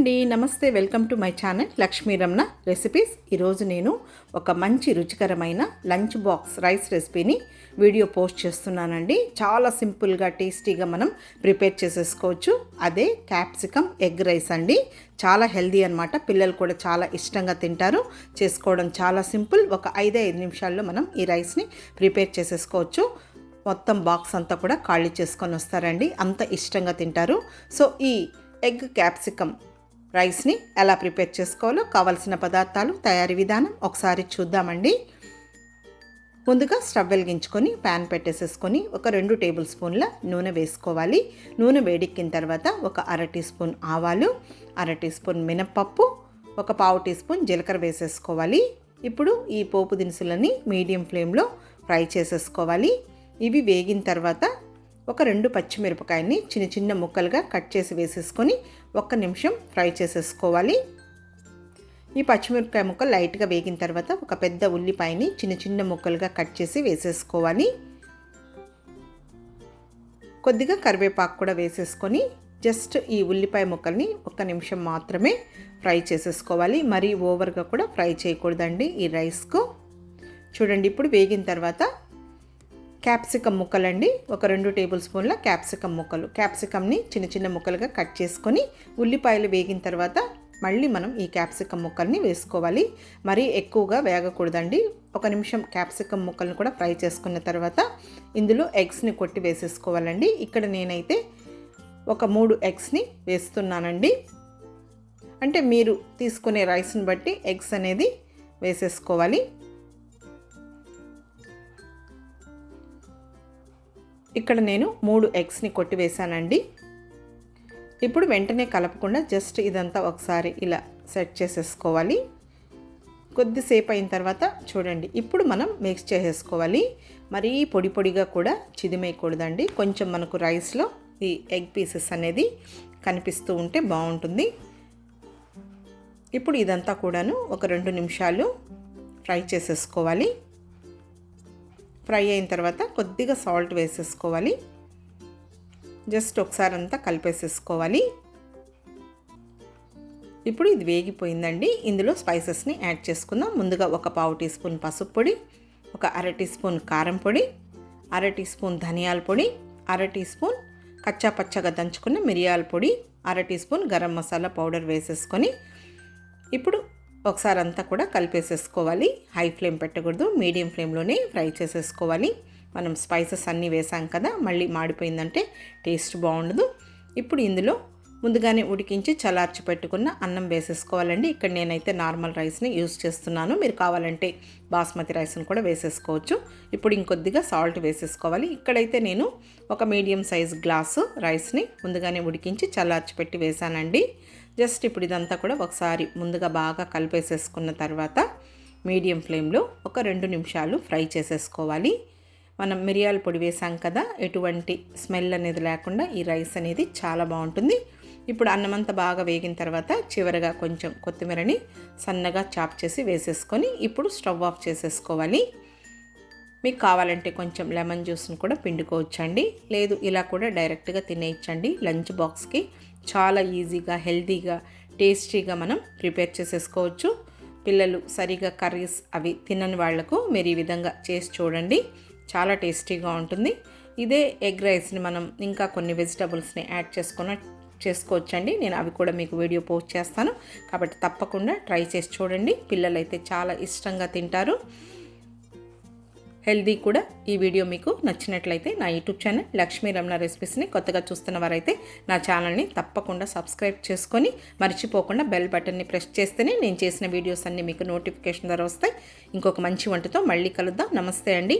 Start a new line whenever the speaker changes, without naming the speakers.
అండి, నమస్తే. Welcome to my channel Lakshmi Ramana recipes. ఈరోజు నేను ఒక మంచి రుచికరమైన లంచ్ బాక్స్ రైస్ రెసిపీని వీడియో పోస్ట్ చేస్తున్నానండి. చాలా సింపుల్గా టేస్టీగా మనం ప్రిపేర్ చేసేసుకోవచ్చు. అదే క్యాప్సికమ్ ఎగ్ రైస్ అండి. చాలా హెల్దీ అనమాట. పిల్లలు కూడా చాలా ఇష్టంగా తింటారు. చేసుకోవడం చాలా సింపుల్. ఒక 5 నిమిషాల్లో మనం ఈ రైస్ని ప్రిపేర్ చేసేసుకోవచ్చు. మొత్తం బాక్స్ అంతా కూడా ఖాళీ చేసుకొని వస్తారండి, అంత ఇష్టంగా తింటారు. సో ఈ ఎగ్ క్యాప్సికమ్ రైస్ని ఎలా ప్రిపేర్ చేసుకోవాలో కావాల్సిన పదార్థాలు, తయారీ విధానం ఒకసారి చూద్దామండి. ముందుగా స్టవ్ వెలిగించుకొని ప్యాన్ పెట్టేసేసుకొని ఒక 2 టేబుల్ స్పూన్ల నూనె వేసుకోవాలి. నూనె వేడెక్కిన తర్వాత ఒక 1/2 టీ స్పూన్ ఆవాలు, 1/2 టీ స్పూన్ మినప్పప్పు, ఒక 1/2 టీ స్పూన్ జీలకర్ర వేసేసుకోవాలి. ఇప్పుడు ఈ పోపు దినుసులని మీడియం ఫ్లేమ్లో ఫ్రై చేసేసుకోవాలి. ఇవి వేగిన తర్వాత ఒక 2 పచ్చిమిరపకాయని చిన్న చిన్న ముక్కలుగా కట్ చేసి వేసేసుకొని 1 నిమిషం ఫ్రై చేసేసుకోవాలి. ఈ పచ్చిమిరపకాయ ముక్కలు లైట్గా వేగిన తర్వాత ఒక పెద్ద ఉల్లిపాయని చిన్న చిన్న ముక్కలుగా కట్ చేసి వేసేసుకోవాలి. కొద్దిగా కరివేపాకు కూడా వేసేసుకొని జస్ట్ ఈ ఉల్లిపాయ ముక్కల్ని 1 నిమిషం మాత్రమే ఫ్రై చేసేసుకోవాలి. మరీ ఓవర్గా కూడా ఫ్రై చేయకూడదండి ఈ రైస్కు. చూడండి, ఇప్పుడు వేగిన తర్వాత క్యాప్సికమ్ ముక్కలండి. ఒక 2 టేబుల్ స్పూన్ల క్యాప్సికమ్ ముక్కలు. క్యాప్సికమ్ని చిన్న చిన్న ముక్కలుగా కట్ చేసుకొని ఉల్లిపాయలు వేగిన తర్వాత మళ్ళీ మనం ఈ క్యాప్సికమ్ ముక్కల్ని వేసుకోవాలి. మరీ ఎక్కువగా వేగకూడదండి. 1 నిమిషం క్యాప్సికమ్ ముక్కల్ని కూడా ఫ్రై చేసుకున్న తర్వాత ఇందులో ఎగ్స్ని కొట్టి వేసేసుకోవాలండి. ఇక్కడ నేనైతే ఒక 3 ఎగ్స్ని వేస్తున్నానండి. అంటే మీరు తీసుకునే రైస్ని బట్టి ఎగ్స్ అనేది వేసేసుకోవాలి. ఇక్కడ నేను 3 ఎగ్స్ని కొట్టి వేసానండి. ఇప్పుడు వెంటనే కలపకుండా జస్ట్ ఇదంతా ఒకసారి ఇలా సెట్ చేసేసుకోవాలి. కొద్దిసేపు అయిన తర్వాత చూడండి, ఇప్పుడు మనం మిక్స్ చేసేసుకోవాలి. మరీ పొడి పొడిగా కూడా చిదిమేయకూడదండి. కొంచెం మనకు రైస్లో ఈ ఎగ్ పీసెస్ అనేది కనిపిస్తూ ఉంటే బాగుంటుంది. ఇప్పుడు ఇదంతా కూడాను ఒక 2 నిమిషాలు ఫ్రై చేసేసుకోవాలి. ఫ్రై అయిన తర్వాత కొద్దిగా సాల్ట్ వేసేసుకోవాలి. జస్ట్ ఒకసారి అంతా కలిపేసేసుకోవాలి. ఇప్పుడు ఇది వేగిపోయిందండి. ఇందులో స్పైసెస్ని యాడ్ చేసుకుందాం. ముందుగా ఒక 1/2 టీ స్పూన్ పసుపు పొడి, ఒక 1/2 టీ స్పూన్ కారం పొడి, 1/2 టీ స్పూన్ ధనియాల పొడి, 1/2 టీ స్పూన్ కచ్చా పచ్చగా దంచుకున్న మిరియాల పొడి, 1/2 teaspoon garam masala powder వేసేసుకొని ఇప్పుడు ఒకసారి అంతా కూడా కలిపేసేసుకోవాలి. హై ఫ్లేమ్ పెట్టకూడదు, మీడియం ఫ్లేమ్లోనే ఫ్రై చేసేసుకోవాలి. మనం స్పైసెస్ అన్నీ వేసాం కదా, మళ్ళీ మాడిపోయిందంటే టేస్ట్ బాగుండదు. ఇప్పుడు ఇందులో ముందుగానే ఉడికించి చల్లార్చి పెట్టుకున్న అన్నం వేసేసుకోవాలండి. ఇక్కడ నేనైతే నార్మల్ రైస్ని యూజ్ చేస్తున్నాను. మీరు కావాలంటే బాస్మతి రైస్ని కూడా వేసేసుకోవచ్చు. ఇప్పుడు ఇంకొద్దిగా సాల్ట్ వేసేసుకోవాలి. ఇక్కడైతే నేను ఒక మీడియం సైజ్ గ్లాసు రైస్ని ముందుగానే ఉడికించి చల్లార్చి పెట్టి వేసానండి. జస్ట్ ఇప్పుడు ఇదంతా కూడా ఒకసారి ముందుగా బాగా కలిపేసేసుకున్న తర్వాత మీడియం ఫ్లేమ్లో ఒక 2 నిమిషాలు ఫ్రై చేసేసుకోవాలి. మనం మిరియాల పొడి వేసాం కదా, ఎటువంటి స్మెల్ అనేది లేకుండా ఈ రైస్ అనేది చాలా బాగుంటుంది. ఇప్పుడు అన్నమంతా బాగా వేగిన తర్వాత చివరగా కొంచెం కొత్తిమీరని సన్నగా చాప్ చేసి వేసేసుకొని ఇప్పుడు స్టవ్ ఆఫ్ చేసేసుకోవాలి. మీకు కావాలంటే కొంచెం లెమన్ జ్యూస్ని కూడా పిండుకోవచ్చండి. లేదు ఇలా కూడా డైరెక్ట్గా తినేయచ్చండి. లంచ్ బాక్స్కి చాలా ఈజీగా, హెల్తీగా, టేస్టీగా మనం ప్రిపేర్ చేసేసుకోవచ్చు. పిల్లలు సరిగా కర్రీస్ అవి తినని వాళ్లకు మీరు ఈ విధంగా చేసి చూడండి, చాలా టేస్టీగా ఉంటుంది. ఇదే ఎగ్ రైస్ని మనం ఇంకా కొన్ని వెజిటబుల్స్ని యాడ్ చేసుకోవచ్చండి. నేను అవి కూడా మీకు వీడియో పోస్ట్ చేస్తాను, కాబట్టి తప్పకుండా ట్రై చేసి చూడండి. పిల్లలైతే చాలా ఇష్టంగా తింటారు. హెల్దీ కూడా. ఈ వీడియో మీకు నచ్చినట్లయితే నా యూట్యూబ్ ఛానల్ లక్ష్మీ రమణ రెసిపీస్ని కొత్తగా చూస్తున్న వారైతే నా ఛానల్ని తప్పకుండా సబ్స్క్రైబ్ చేసుకొని మర్చిపోకుండా బెల్ బటన్ని ప్రెస్ చేస్తేనే నేను చేసిన వీడియోస్ అన్నీ మీకు నోటిఫికేషన్ ద్వారా వస్తాయి. ఇంకొక మంచి వంటతో మళ్ళీ కలుద్దాం. నమస్తే అండి.